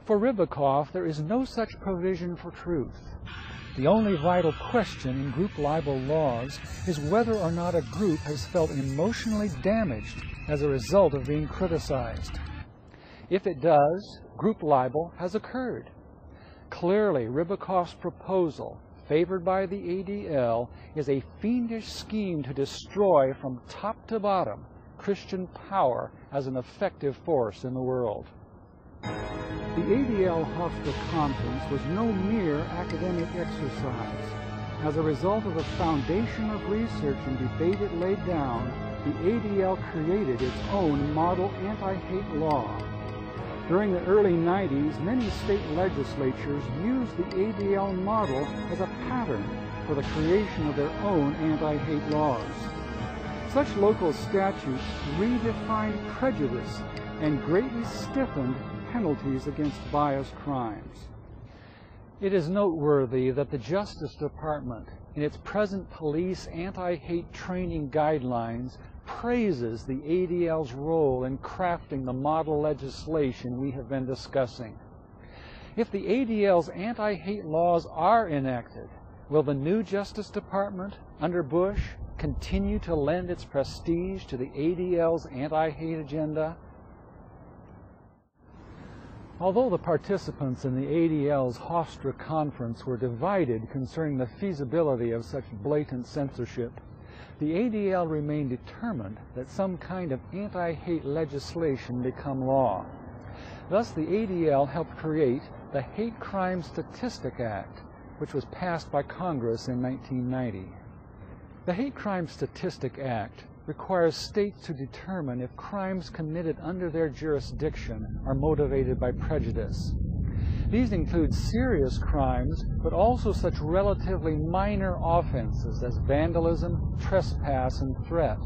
For Ribicoff, there is no such provision for truth. The only vital question in group libel laws is whether or not a group has felt emotionally damaged as a result of being criticized. If it does, group libel has occurred. Clearly, Ribicoff's proposal, favored by the ADL, is a fiendish scheme to destroy from top to bottom Christian power as an effective force in the world. The ADL Hofstra Conference was no mere academic exercise. As a result of the foundation of research and debate it laid down, the ADL created its own model anti-hate law. During the early 90s, many state legislatures used the ADL model as a pattern for the creation of their own anti-hate laws. Such local statutes redefined prejudice and greatly stiffened penalties against biased crimes. It is noteworthy that the Justice Department, in its present police anti-hate training guidelines, praises the ADL's role in crafting the model legislation we have been discussing. If the ADL's anti-hate laws are enacted, will the new Justice Department, under Bush, continue to lend its prestige to the ADL's anti-hate agenda? Although the participants in the ADL's Hofstra Conference were divided concerning the feasibility of such blatant censorship, the ADL remained determined that some kind of anti-hate legislation become law. Thus, the ADL helped create the Hate Crime Statistic Act, which was passed by Congress in 1990. The Hate Crime Statistic Act requires states to determine if crimes committed under their jurisdiction are motivated by prejudice. These include serious crimes, but also such relatively minor offenses as vandalism, trespass, and threat.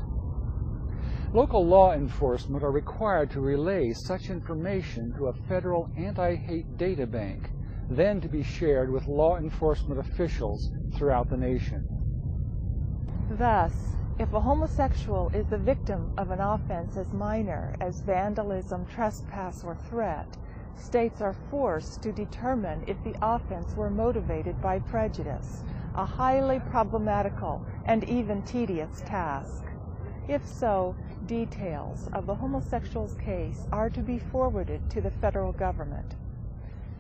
Local law enforcement are required to relay such information to a federal anti-hate data bank, then to be shared with law enforcement officials throughout the nation. Thus, if a homosexual is the victim of an offense as minor as vandalism, trespass, or threat, states are forced to determine if the offense were motivated by prejudice, a highly problematical and even tedious task. If so, details of the homosexual's case are to be forwarded to the federal government.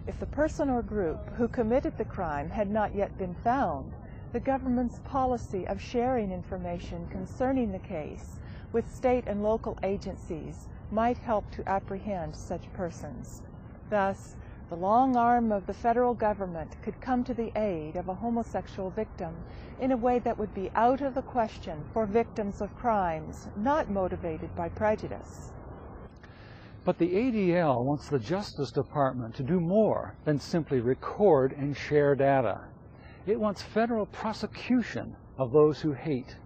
If the person or group who committed the crime had not yet been found, the government's policy of sharing information concerning the case with state and local agencies might help to apprehend such persons. Thus, the long arm of the federal government could come to the aid of a homosexual victim in a way that would be out of the question for victims of crimes not motivated by prejudice. But the ADL wants the Justice Department to do more than simply record and share data. It wants federal prosecution of those who hate.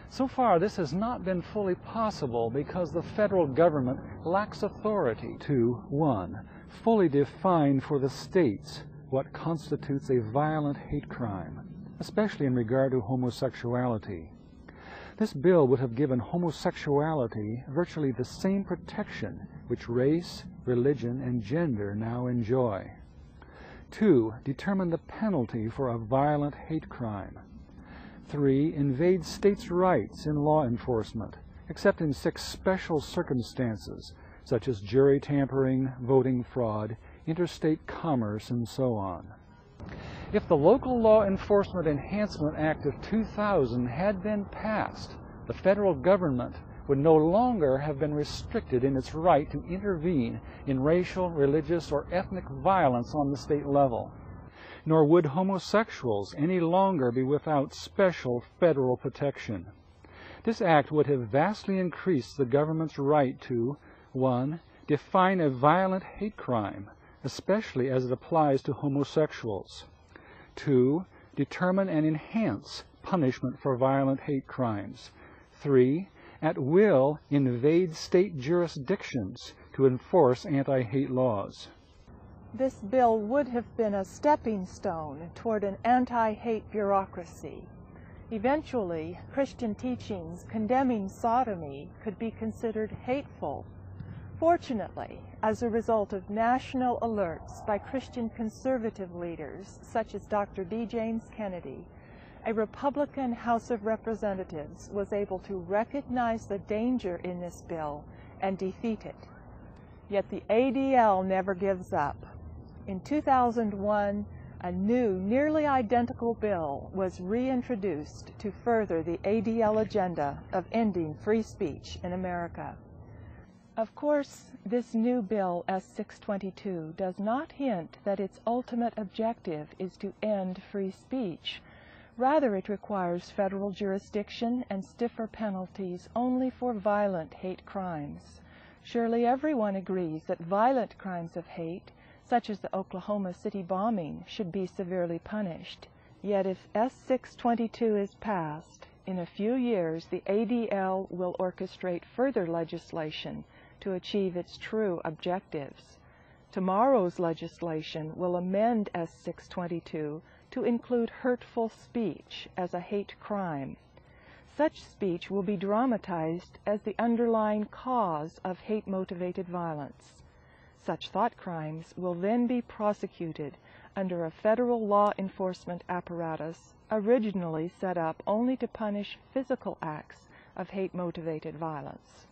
So far, this has not been fully possible because the federal government lacks authority to, 1, fully define for the states what constitutes a violent hate crime, especially in regard to homosexuality. This bill would have given homosexuality virtually the same protection which race, religion, and gender now enjoy. 2, determine the penalty for a violent hate crime. 3, invade states' rights in law enforcement, except in 6 special circumstances, such as jury tampering, voting fraud, interstate commerce, and so on. If the Local Law Enforcement Enhancement Act of 2000 had been passed, the federal government would no longer have been restricted in its right to intervene in racial, religious, or ethnic violence on the state level. Nor would homosexuals any longer be without special federal protection. This act would have vastly increased the government's right to, 1, define a violent hate crime, especially as it applies to homosexuals. 2, determine and enhance punishment for violent hate crimes. 3, at will invade state jurisdictions to enforce anti-hate laws. This bill would have been a stepping stone toward an anti-hate bureaucracy. Eventually, Christian teachings condemning sodomy could be considered hateful. Fortunately, as a result of national alerts by Christian conservative leaders such as Dr. D. James Kennedy, a Republican House of Representatives was able to recognize the danger in this bill and defeat it. Yet the ADL never gives up. In 2001, a new, nearly identical bill was reintroduced to further the ADL agenda of ending free speech in America. Of course, this new bill, S-622, does not hint that its ultimate objective is to end free speech. Rather, it requires federal jurisdiction and stiffer penalties only for violent hate crimes. Surely everyone agrees that violent crimes of hate, such as the Oklahoma City bombing, should be severely punished. Yet if S-622 is passed, in a few years the ADL will orchestrate further legislation to achieve its true objectives. Tomorrow's legislation will amend S-622 to include hurtful speech as a hate crime. Such speech will be dramatized as the underlying cause of hate-motivated violence. Such thought crimes will then be prosecuted under a federal law enforcement apparatus originally set up only to punish physical acts of hate-motivated violence.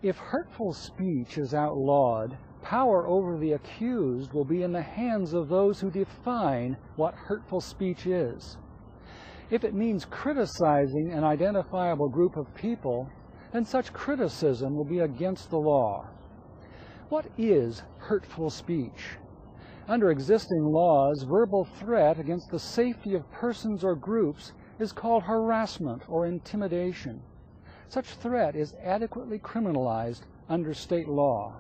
If hurtful speech is outlawed, power over the accused will be in the hands of those who define what hurtful speech is. If it means criticizing an identifiable group of people, then such criticism will be against the law. What is hurtful speech? Under existing laws, verbal threat against the safety of persons or groups is called harassment or intimidation. Such threat is adequately criminalized under state law.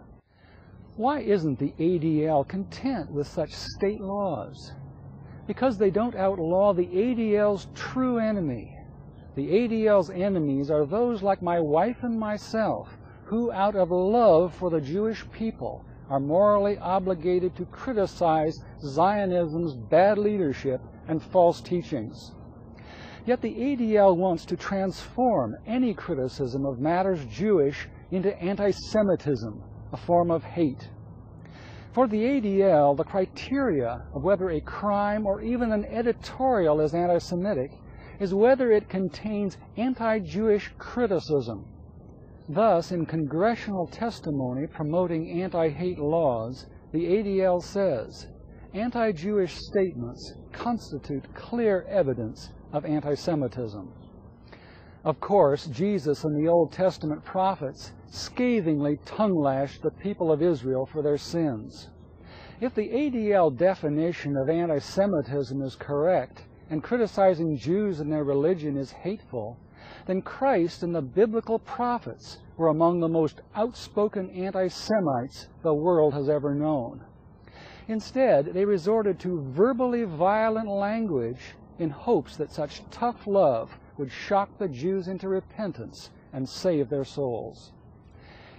Why isn't the ADL content with such state laws? Because they don't outlaw the ADL's true enemy. The ADL's enemies are those like my wife and myself, who out of love for the Jewish people are morally obligated to criticize Zionism's bad leadership and false teachings. Yet the ADL wants to transform any criticism of matters Jewish into anti-Semitism, a form of hate. For the ADL, the criteria of whether a crime or even an editorial is anti-Semitic is whether it contains anti-Jewish criticism. Thus, in congressional testimony promoting anti-hate laws, the ADL says, anti-Jewish statements constitute clear evidence of anti-Semitism. Of course, Jesus and the Old Testament prophets scathingly tongue-lashed the people of Israel for their sins. If the ADL definition of anti-Semitism is correct, and criticizing Jews and their religion is hateful, then Christ and the biblical prophets were among the most outspoken anti-Semites the world has ever known. Instead, they resorted to verbally violent language in hopes that such tough love would shock the Jews into repentance and save their souls.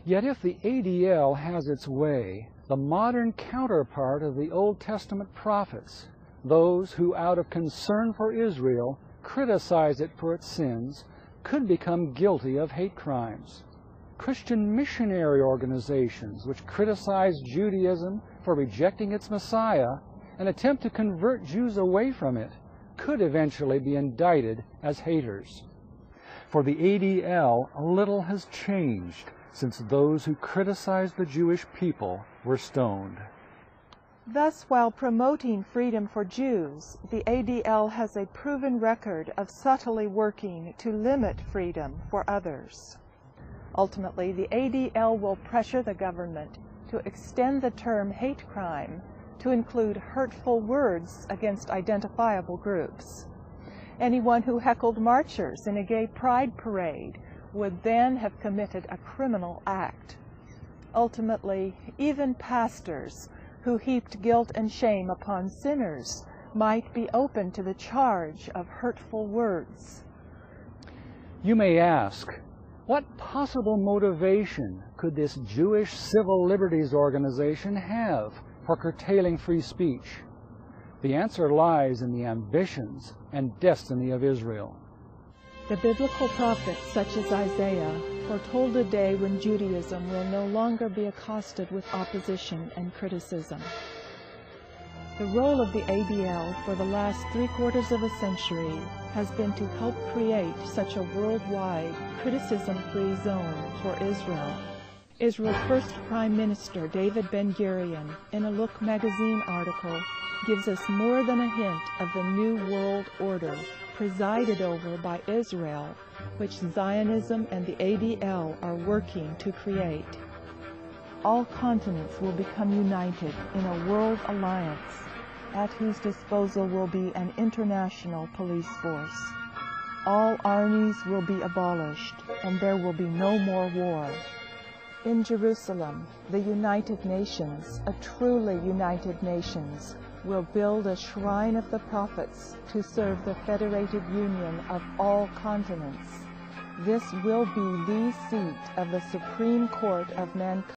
Yet if the ADL has its way, the modern counterpart of the Old Testament prophets, those who out of concern for Israel criticize it for its sins, could become guilty of hate crimes. Christian missionary organizations which criticize Judaism for rejecting its Messiah and attempt to convert Jews away from it could eventually be indicted as haters. For the ADL, little has changed since those who criticized the Jewish people were stoned. Thus, while promoting freedom for Jews, the ADL has a proven record of subtly working to limit freedom for others. Ultimately, the ADL will pressure the government to extend the term hate crime to include hurtful words against identifiable groups. Anyone who heckled marchers in a gay pride parade would then have committed a criminal act. Ultimately, even pastors who heaped guilt and shame upon sinners might be open to the charge of hurtful words. You may ask, what possible motivation could this Jewish civil liberties organization have for curtailing free speech? The answer lies in the ambitions and destiny of Israel. The biblical prophets, such as Isaiah, foretold a day when Judaism will no longer be accosted with opposition and criticism. The role of the ADL for the last 3/4 of a century has been to help create such a worldwide, criticism-free zone for Israel. Israel's first Prime Minister, David Ben-Gurion, in a Look magazine article, gives us more than a hint of the new world order presided over by Israel, which Zionism and the ADL are working to create. All continents will become united in a world alliance, at whose disposal will be an international police force. All armies will be abolished, and there will be no more war. In Jerusalem, the United Nations, a truly United Nations, will build a shrine of the prophets to serve the federated union of all continents. This will be the seat of the Supreme Court of mankind.